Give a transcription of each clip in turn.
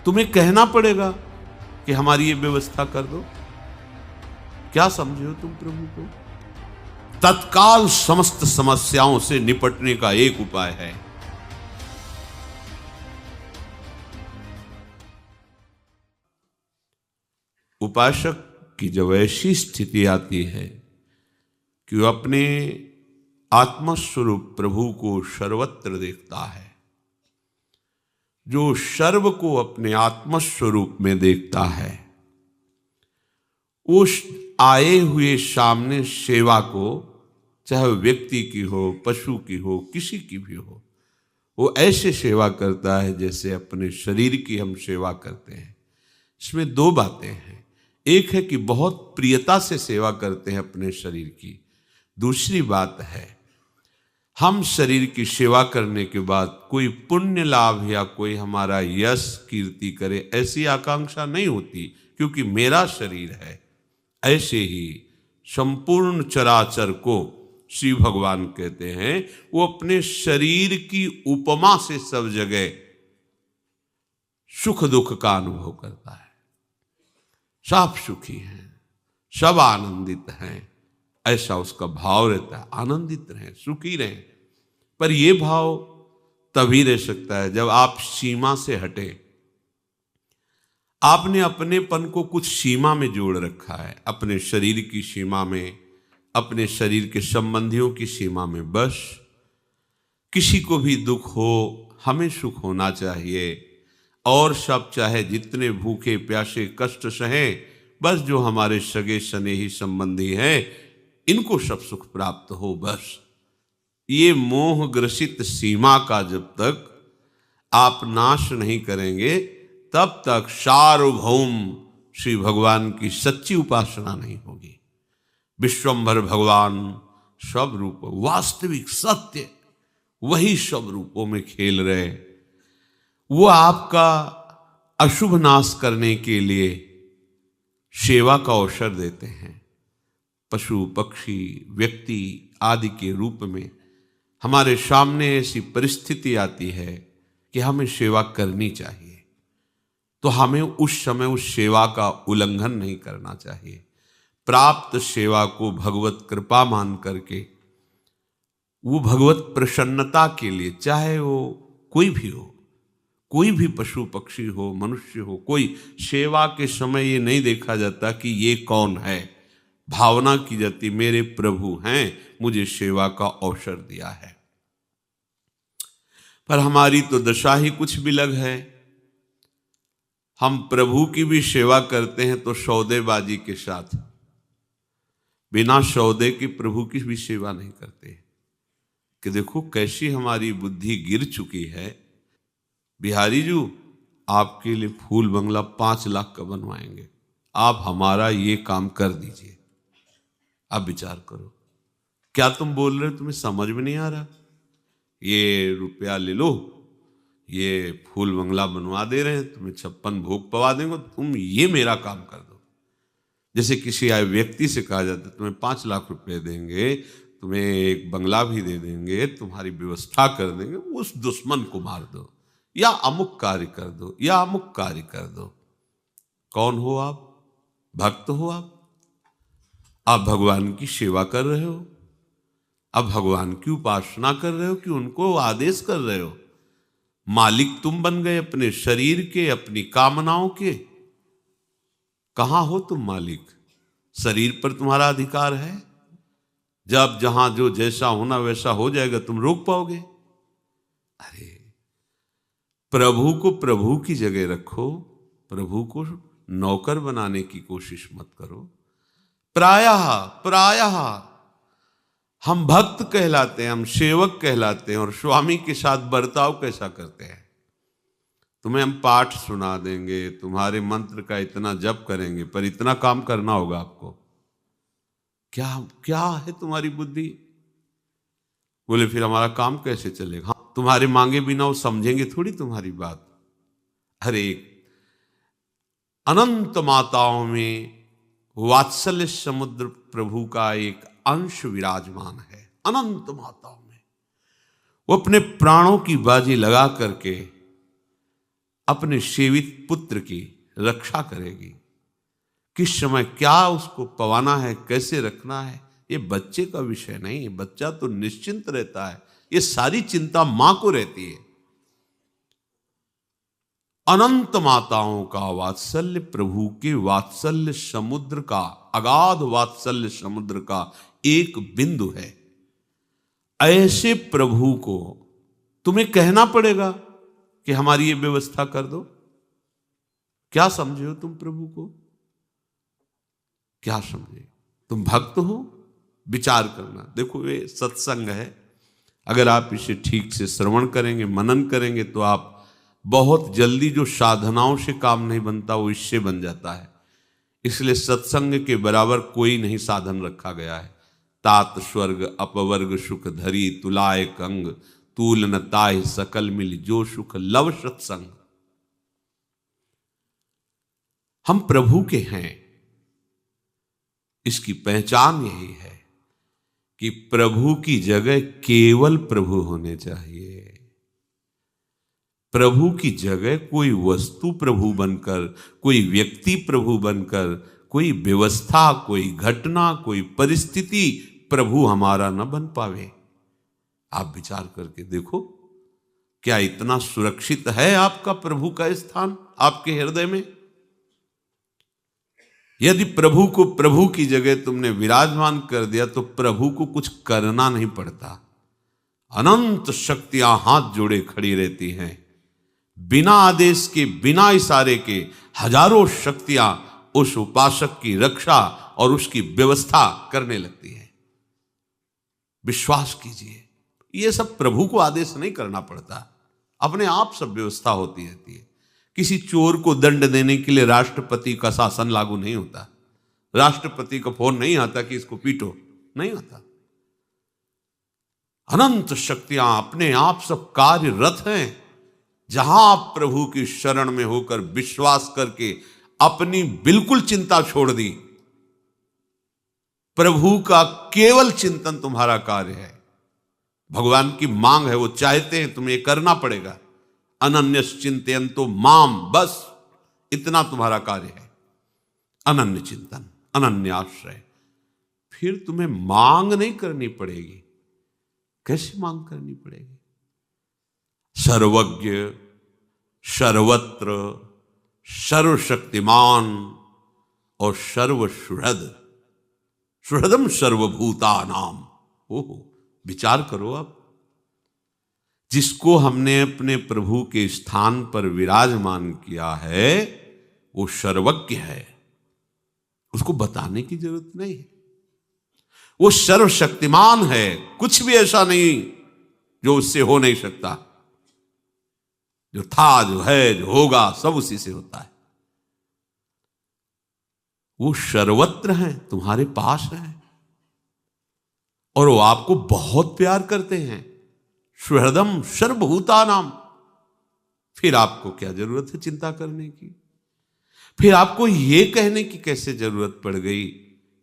तुम्हें कहना पड़ेगा कि हमारी ये व्यवस्था कर दो। क्या समझे हो तुम प्रभु को? तत्काल समस्त समस्याओं से निपटने का एक उपाय है, उपासक की जब ऐसी स्थिति आती है कि वह अपने आत्मस्वरूप प्रभु को सर्वत्र देखता है, जो सर्व को अपने आत्मस्वरूप में देखता है, उस आए हुए सामने सेवा को, चाहे व्यक्ति की हो, पशु की हो, किसी की भी हो, वो ऐसे सेवा करता है जैसे अपने शरीर की हम सेवा करते हैं। इसमें दो बातें हैं, एक है कि बहुत प्रियता से सेवा करते हैं अपने शरीर की, दूसरी बात है हम शरीर की सेवा करने के बाद कोई पुण्य लाभ या कोई हमारा यश कीर्ति करे, ऐसी आकांक्षा नहीं होती, क्योंकि मेरा शरीर है। ऐसे ही संपूर्ण चराचर को श्री भगवान कहते हैं, वो अपने शरीर की उपमा से सब जगह सुख दुख का अनुभव करता है। सब सुखी हैं, सब आनंदित हैं, ऐसा उसका भाव रहता है। आनंदित रहें, सुखी रहें, पर यह भाव तभी रह सकता है जब आप सीमा से हटे। आपने अपनेपन को कुछ सीमा में जोड़ रखा है, अपने शरीर की सीमा में, अपने शरीर के संबंधियों की सीमा में। बस किसी को भी दुख हो, हमें सुख होना चाहिए, और सब चाहे जितने भूखे प्यासे कष्ट सहें, बस जो हमारे सगे स्नेही संबंधी हैं इनको सब सुख प्राप्त हो। बस ये मोह ग्रसित सीमा का जब तक आप नाश नहीं करेंगे, तब तक सार्वभौम श्री भगवान की सच्ची उपासना नहीं होगी। विश्वंभर भगवान सब रूप, वास्तविक सत्य, वही सब रूपों में खेल रहे। वो आपका अशुभ नाश करने के लिए सेवा का अवसर देते हैं। पशु पक्षी व्यक्ति आदि के रूप में हमारे सामने ऐसी परिस्थिति आती है कि हमें सेवा करनी चाहिए, तो हमें उस समय उस सेवा का उल्लंघन नहीं करना चाहिए। प्राप्त सेवा को भगवत कृपा मान करके, वो भगवत प्रसन्नता के लिए, चाहे वो कोई भी हो, कोई भी पशु पक्षी हो, मनुष्य हो, कोई सेवा के समय ये नहीं देखा जाता कि ये कौन है, भावना की जाती मेरे प्रभु हैं, मुझे सेवा का अवसर दिया है। पर हमारी तो दशा ही कुछ बिलग है। हम प्रभु की भी सेवा करते हैं तो सौदेबाजी के साथ, बिना सौदे के प्रभु की भी सेवा नहीं करते। कि देखो कैसी हमारी बुद्धि गिर चुकी है। बिहारी जी आपके लिए फूल बंगला 5 लाख का बनवाएंगे, आप हमारा ये काम कर दीजिए। अब विचार करो, क्या तुम बोल रहे हो, तुम्हें समझ में नहीं आ रहा? ये रुपया ले लो, ये फूल बंगला बनवा दे रहे हैं, तुम्हें 56 भोग पवा देंगे, तुम ये मेरा काम कर दो। जैसे किसी आए व्यक्ति से कहा जाता है तुम्हें 5 लाख रुपए देंगे, तुम्हें एक बंगला भी दे देंगे, तुम्हारी व्यवस्था कर देंगे, उस दुश्मन को मार दो, या अमुक कार्य कर दो, या अमुक कार्य कर दो। कौन हो आप? भक्त हो आप भगवान की सेवा कर रहे हो, आप भगवान की उपासना कर रहे हो कि उनको आदेश कर रहे हो? मालिक तुम बन गए अपने शरीर के, अपनी कामनाओं के। कहां हो तुम मालिक? शरीर पर तुम्हारा अधिकार है, जब जहां जो जैसा होना वैसा हो जाएगा, तुम रोक पाओगे? अरे प्रभु को प्रभु की जगह रखो, प्रभु को नौकर बनाने की कोशिश मत करो। प्रायः हम भक्त कहलाते हैं, हम सेवक कहलाते हैं, और स्वामी के साथ बर्ताव कैसा करते हैं? तुम्हें हम पाठ सुना देंगे, तुम्हारे मंत्र का इतना जप करेंगे, पर इतना काम करना होगा आपको। क्या है तुम्हारी बुद्धि? बोले फिर हमारा काम कैसे चलेगा? हाँ, तुम्हारे मांगे बिना वो समझेंगे थोड़ी तुम्हारी बात। अरे अनंत माताओं में वात्सल्य समुद्र प्रभु का एक अंश विराजमान है। अनंत माताओं में वो अपने प्राणों की बाजी लगा करके अपने सेवित पुत्र की रक्षा करेगी। किस समय क्या उसको पवाना है, कैसे रखना है, ये बच्चे का विषय नहीं। बच्चा तो निश्चिंत रहता है, ये सारी चिंता मां को रहती है। अनंत माताओं का वात्सल्य प्रभु के वात्सल्य समुद्र का, अगाध वात्सल्य समुद्र का एक बिंदु है। ऐसे प्रभु को तुम्हें कहना पड़ेगा कि हमारी ये व्यवस्था कर दो। क्या समझे हो तुम प्रभु को? क्या समझे? तुम भक्त हो? विचार करना। देखो ये सत्संग है, अगर आप इसे ठीक से श्रवण करेंगे, मनन करेंगे, तो आप बहुत जल्दी जो साधनाओं से काम नहीं बनता वो इससे बन जाता है। इसलिए सत्संग के बराबर कोई नहीं साधन रखा गया है। तात स्वर्ग अपवर्ग सुख धरी तुलाए कंग, तूल न ताहि सकल मिल जो सुख लव सत्संग। हम प्रभु के हैं, इसकी पहचान यही है कि प्रभु की जगह केवल प्रभु होने चाहिए। प्रभु की जगह कोई वस्तु प्रभु बनकर, कोई व्यक्ति प्रभु बनकर, कोई व्यवस्था, कोई घटना, कोई परिस्थिति प्रभु हमारा न बन पावे। आप विचार करके देखो, क्या इतना सुरक्षित है आपका प्रभु का स्थान आपके हृदय में? यदि प्रभु को प्रभु की जगह तुमने विराजमान कर दिया तो प्रभु को कुछ करना नहीं पड़ता। अनंत शक्तियां हाथ जोड़े खड़ी रहती हैं। बिना आदेश के, बिना इशारे के हजारों शक्तियां उस उपासक की रक्षा और उसकी व्यवस्था करने लगती है। विश्वास कीजिए, ये सब प्रभु को आदेश नहीं करना पड़ता, अपने आप सब व्यवस्था होती रहती है। किसी चोर को दंड देने के लिए राष्ट्रपति का शासन लागू नहीं होता। राष्ट्रपति का फोन नहीं आता कि इसको पीटो, नहीं आता। अनंत शक्तियां अपने आप सब कार्यरत हैं। जहां आप प्रभु की शरण में होकर विश्वास करके अपनी बिल्कुल चिंता छोड़ दी, प्रभु का केवल चिंतन तुम्हारा कार्य है। भगवान की मांग है, वो चाहते हैं तुम्हें करना पड़ेगा। अनन्यस चिंतयन्तो माम, बस इतना तुम्हारा कार्य है। अनन्य चिंतन, अनन्य आश्रय। फिर तुम्हें मांग नहीं करनी पड़ेगी। कैसी मांग करनी पड़ेगी? सर्वज्ञ, सर्वत्र, सर्वशक्तिमान और सर्वसुहृद, सुहृदम सर्वभूतानाम। ओहो, विचार करो आप। जिसको हमने अपने प्रभु के स्थान पर विराजमान किया है वो सर्वज्ञ है, उसको बताने की जरूरत नहीं है। वो सर्वशक्तिमान है, कुछ भी ऐसा नहीं जो उससे हो नहीं सकता। जो था, जो है, जो होगा, सब उसी से होता है। वो सर्वत्र है, तुम्हारे पास है, और वो आपको बहुत प्यार करते हैं। सुहृदम सर्वभूतानाम। फिर आपको क्या जरूरत है चिंता करने की? फिर आपको यह कहने की कैसे जरूरत पड़ गई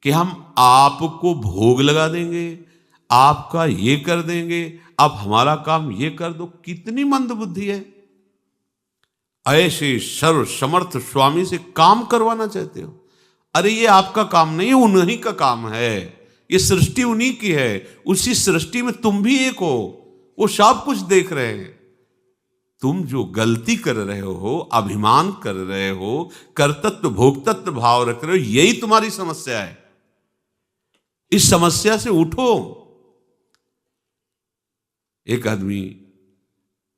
कि हम आपको भोग लगा देंगे, आपका ये कर देंगे, आप हमारा काम ये कर दो? कितनी मंद बुद्धि है। ऐसे सर्व समर्थ स्वामी से काम करवाना चाहते हो? अरे ये आपका काम नहीं है, उन्हीं का काम है। ये सृष्टि उन्हीं की है। उसी सृष्टि में तुम भी एक हो, वो सब कुछ देख रहे हैं। तुम जो गलती कर रहे हो, अभिमान कर रहे हो, कर्तृत्व भोक्तृत्व भाव रख रहे हो, यही तुम्हारी समस्या है। इस समस्या से उठो। एक आदमी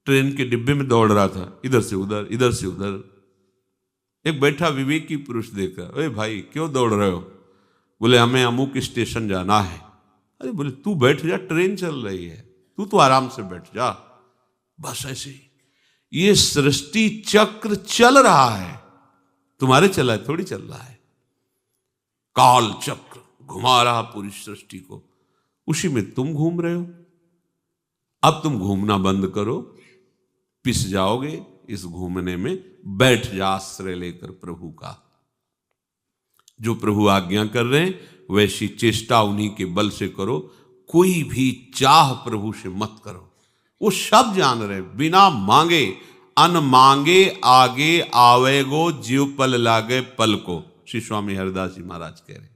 ट्रेन के डिब्बे में दौड़ रहा था, इधर से उधर, इधर से उधर। एक बैठा विवेकी पुरुष देखा, अरे भाई क्यों दौड़ रहे हो? बोले हमें अमुक स्टेशन जाना है। अरे बोले तू बैठ जा, ट्रेन चल रही है, तू तो आराम से बैठ जा। बस ऐसे ही ये सृष्टि चक्र चल रहा है, तुम्हारे चला है थोड़ी चल रहा है। काल चक्र घुमा रहा पूरी सृष्टि को, उसी में तुम घूम रहे हो। अब तुम घूमना बंद करो, पिस जाओगे इस घूमने में। बैठ जा आश्रय लेकर प्रभु का। जो प्रभु आज्ञा कर रहे हैं वैसी चेष्टा उन्हीं के बल से करो। कोई भी चाह प्रभु से मत करो, वो सब जान रहे हैं। बिना मांगे अन मांगे आगे आवेगो जीव पल लागे पल को। श्री स्वामी हरिदास जी महाराज कह रहे,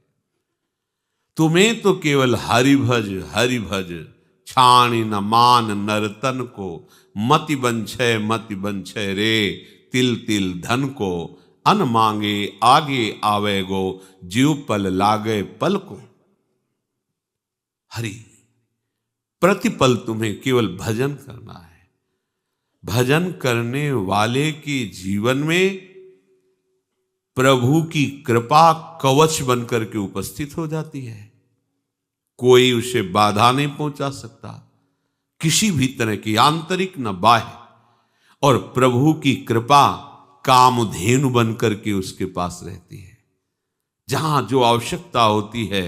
तुम्हें तो केवल हरि भज छाणी न मान नरतन को, मति बंछय रे तिल तिल धन को, अन मांगे आगे आवेगो जीव पल लागे पल को। हरि, प्रतिपल तुम्हें केवल भजन करना है। भजन करने वाले के जीवन में प्रभु की कृपा कवच बनकर के उपस्थित हो जाती है। कोई उसे बाधा नहीं पहुंचा सकता, किसी भी तरह की आंतरिक न बाह्य। और प्रभु की कृपा कामधेनु बनकर के उसके पास रहती है। जहां जो आवश्यकता होती है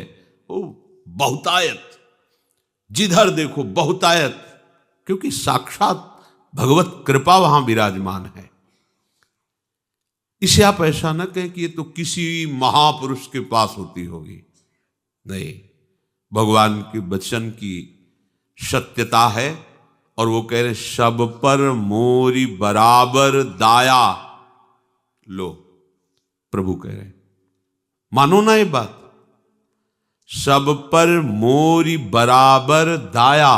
वो बहुतायत, जिधर देखो बहुतायत, क्योंकि साक्षात भगवत कृपा वहां विराजमान है। इसे आप ऐसा न कहें कि ये तो किसी महापुरुष के पास होती होगी, नहीं, भगवान के वचन की सत्यता है। और वो कह रहे सब पर मोरी बराबर दाया। लो, प्रभु कह रहे मानो ना ये बात, सब पर मोरी बराबर दाया।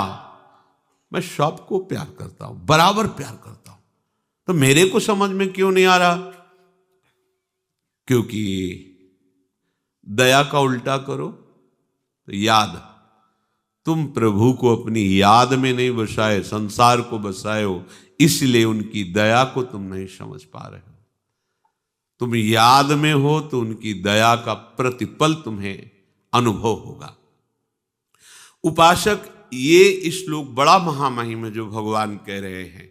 मैं सबको प्यार करता हूं, बराबर प्यार करता हूं, तो मेरे को समझ में क्यों नहीं आ रहा? क्योंकि दया का उल्टा करो तो याद। तुम प्रभु को अपनी याद में नहीं बसाए, संसार को बसाए हो, इसलिए उनकी दया को तुम नहीं समझ पा रहे हो। तुम याद में हो तो उनकी दया का प्रतिपल तुम्हें अनुभव होगा। उपासक, ये श्लोक बड़ा महामहिम है जो भगवान कह रहे हैं